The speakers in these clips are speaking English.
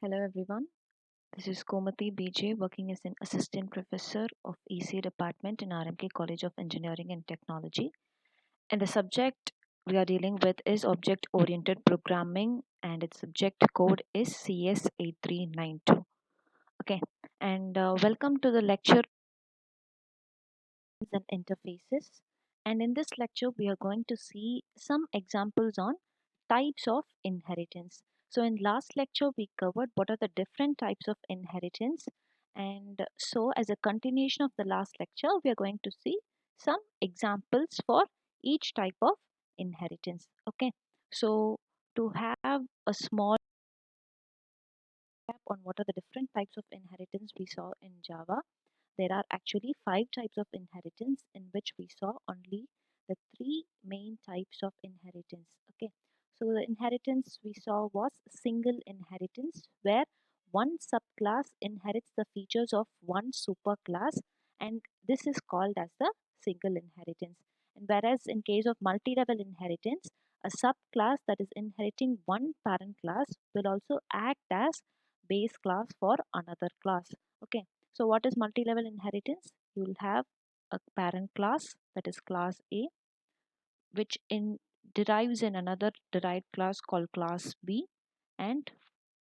Hello everyone, this is Komati BJ working as an assistant professor of EC department in R.M.K College of Engineering and Technology. And the subject we are dealing with is object oriented programming and its subject code is CS8392. Okay, and welcome to the lecture and interfaces. And in this lecture, we are going to see some examples on types of inheritance. So in last lecture, we covered what are the different types of inheritance. And so as a continuation of the last lecture, we are going to see some examples for each type of inheritance. Okay. So to have a small recap on what are the different types of inheritance we saw in Java, there are actually five types of inheritance in which we saw only the three main types of inheritance. Okay, so the inheritance we saw was single inheritance where one subclass inherits the features of one superclass, and this is called as the single inheritance. And whereas in case of multi-level inheritance, a subclass that is inheriting one parent class will also act as base class for another class. Okay, so what is multi-level inheritance? You will have a parent class, that is class A, which derives in another derived class called class B, and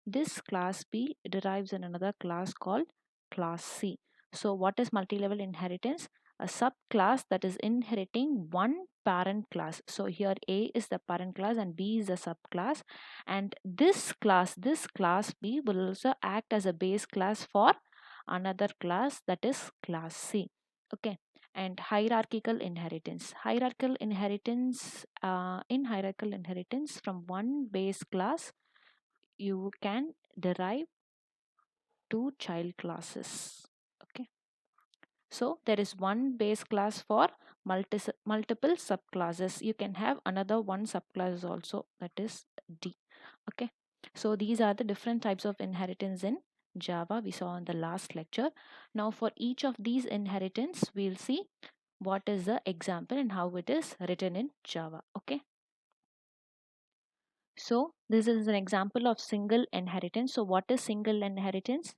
this class B derives in another class called class C. So what is multi-level inheritance? A subclass that is inheriting one parent class. So here A is the parent class and B is the subclass, and this class B will also act as a base class for another class, that is class C. Okay, and hierarchical inheritance. In hierarchical inheritance from one base class you can derive two child classes. Okay, so there is one base class for multiple subclasses. You can have another one subclass also, that is D. Okay, so these are the different types of inheritance in Java we saw in the last lecture. Now for each of these inheritance we'll see what is the example and how it is written in Java. Okay, so this is an example of single inheritance. So what is single inheritance?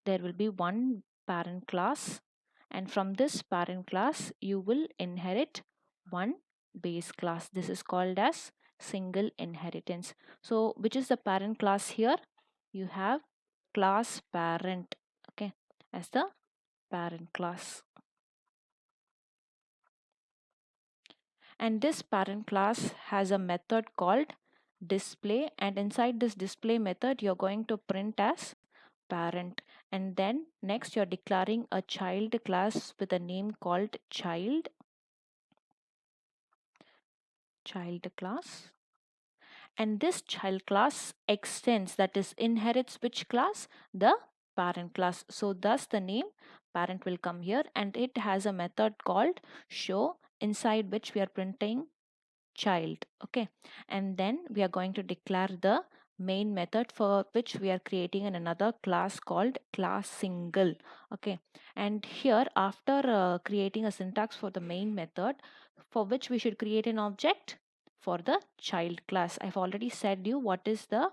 There will be one parent class, and from this parent class you will inherit one base class. This is called as single inheritance. So which is the parent class here? You have class parent, okay, as the parent class, and this parent class has a method called display, and inside this display method you're going to print as parent, and then next you're declaring a child class with a name called child class, and this child class extends, that is inherits which class? The parent class. So thus the name parent will come here, and it has a method called show, inside which we are printing child. Okay, and then we are going to declare the main method, for which we are creating another class called class single. Okay, and here after creating a syntax for the main method, for which we should create an object for the child class. I've already said you what is the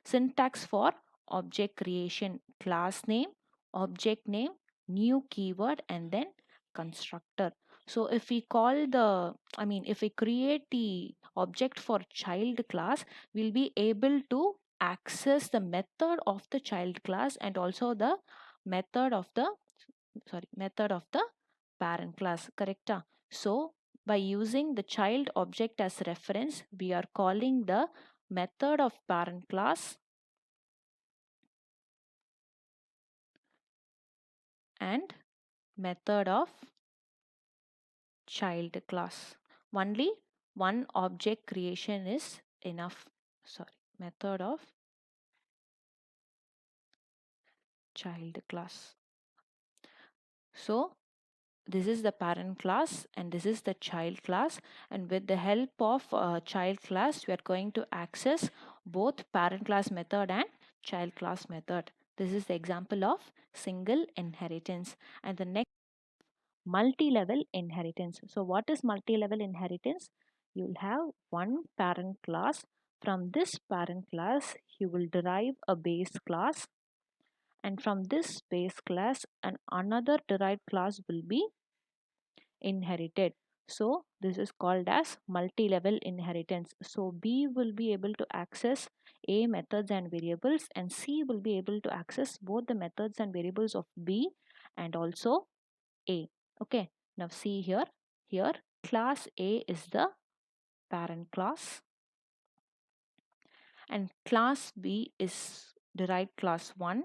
syntax for object creation: class name, object name, new keyword, and then constructor. So if we call the, if we create the object for child class, we'll be able to access the method of the child class and also the method of the method of the parent class. Correct? So by using the child object as reference, we are calling the method of parent class and method of child class. Only one object creation is enough. Sorry, method of child class. So this is the parent class and this is the child class, and with the help of child class we are going to access both parent class method and child class method. This is the example of single inheritance. And the next, multi-level inheritance. So what is multi-level inheritance? You'll have one parent class From this parent class, you will derive a base class, and from this base class, another derived class will be inherited. So this is called as multi-level inheritance. So B will be able to access A methods and variables, and C will be able to access both the methods and variables of B and also A. Okay, now see here. Here class A is the parent class and class B is derived class 1,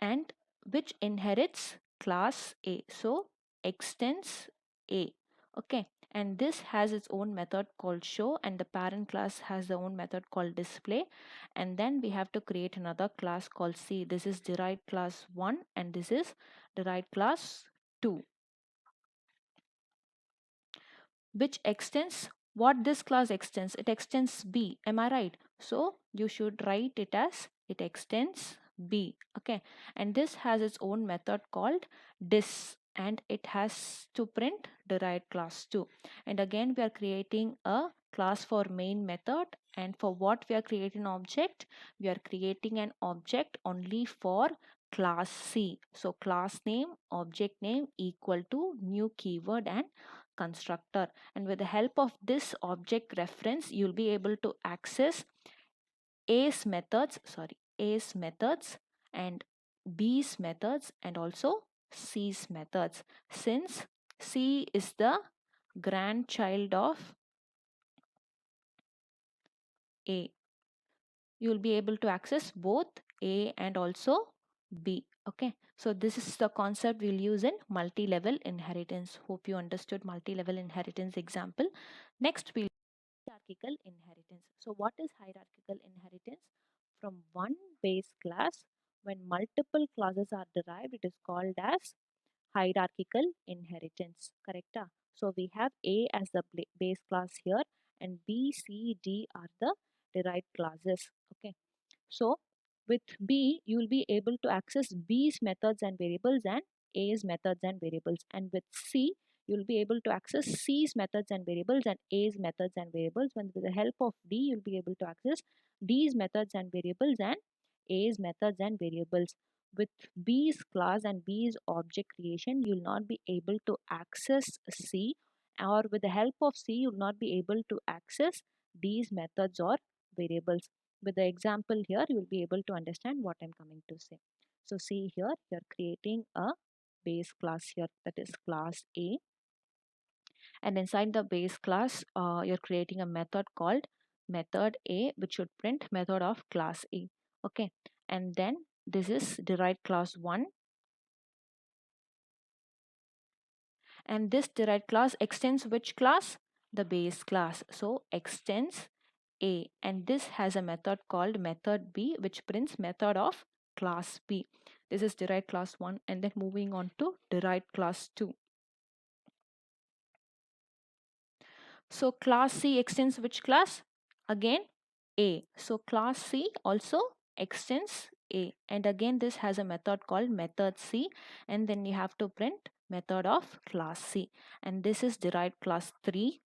and which inherits class A. So extends A. Okay, and this has its own method called show, and the parent class has the own method called display. And then we have to create another class called C. This is derived class 1 and this is derived class 2, which extends what this class extends. It extends B, am I right? So you should write it as it extends B. Okay, and this has its own method called dis, and it has to print derived class 2. And again we are creating a class for main method, and for what we are creating an object, we are creating an object only for class C. So class name object name equal to new keyword and constructor, and with the help of this object reference you'll be able to access A's methods and B's methods and also C's methods. Since C is the grandchild of A, you will be able to access both A and also B. Okay, so this is the concept we'll use in multi-level inheritance. Hope you understood multi-level inheritance example. Next we'll hierarchical inheritance. So what is hierarchical inheritance? From one base class, when multiple classes are derived, it is called as hierarchical inheritance. Correct? So we have A as the base class here, and B, C, D are the derived classes. Okay. So with B, you will be able to access B's methods and variables and A's methods and variables. And with C, you will be able to access C's methods and variables and A's methods and variables. When with the help of D, you'll be able to access D's methods and variables and A's methods and variables. With B's class and B's object creation, you will not be able to access C, or with the help of C, you will not be able to access D's methods or variables. With the example here, you will be able to understand what I'm coming to say. So see here, you're creating a base class here, that is class A, and inside the base class you're creating a method called method A, which should print method of class A. Okay, and then this is derived class 1, and this derived class extends which class? The base class. So extends A, and this has a method called method B, which prints method of class B. This is derived class 1, and then moving on to derived class 2. So class C extends which class? Again A. So class C also extends A, and again this has a method called method C, and then you have to print method of class C, and this is derived class 3,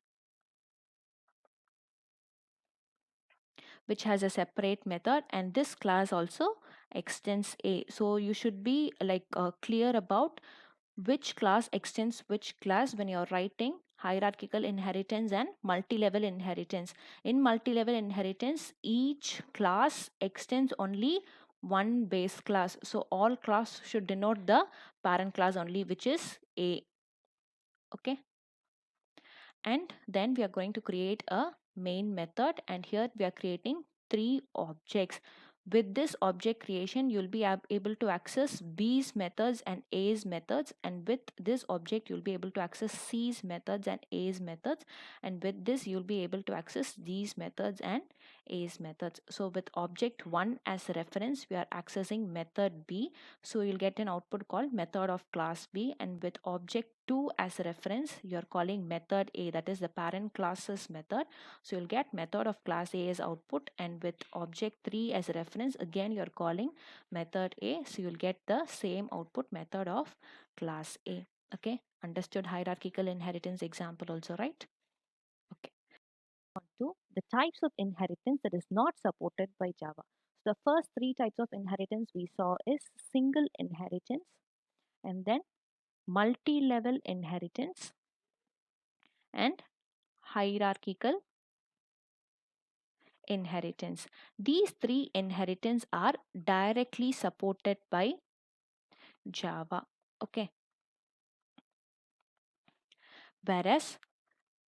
which has a separate method, and this class also extends A. So you should be like clear about which class extends which class when you're writing hierarchical inheritance and multi-level inheritance. In multi-level inheritance, each class extends only one base class. So all class should denote the parent class only, which is A. Okay, and then we are going to create a main method, and here we are creating three objects. With this object creation, you'll be able to access B's methods and A's methods, and with this object you'll be able to access C's methods and A's methods, and with this you'll be able to access D's methods and A's methods. So with object 1 as reference, we are accessing method B, so you'll get an output called method of class B, and with object 2 as a reference, you are calling method A, that is the parent class's method, so you'll get method of class A as output, and with object 3 as a reference, again you are calling method A, so you'll get the same output method of class A. Okay, understood hierarchical inheritance example also, right? Okay. to the types of inheritance that is not supported by Java. So the first three types of inheritance we saw is single inheritance, and then multi-level inheritance, and hierarchical inheritance. These three inheritance are directly supported by Java. Okay. Whereas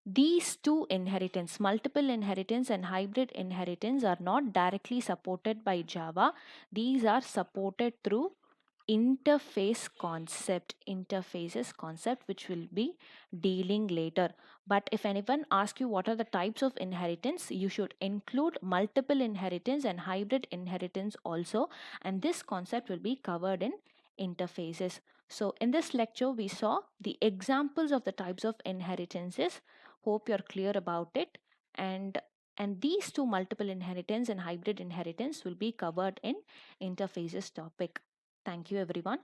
these two inheritance, multiple inheritance and hybrid inheritance, are not directly supported by Java. These are supported through interfaces concept, which will be dealing later. But if anyone asks you what are the types of inheritance, you should include multiple inheritance and hybrid inheritance also, and this concept will be covered in interfaces. So in this lecture we saw the examples of the types of inheritances. Hope you're clear about it, and these two, multiple inheritance and hybrid inheritance, will be covered in interfaces topic. Thank you everyone.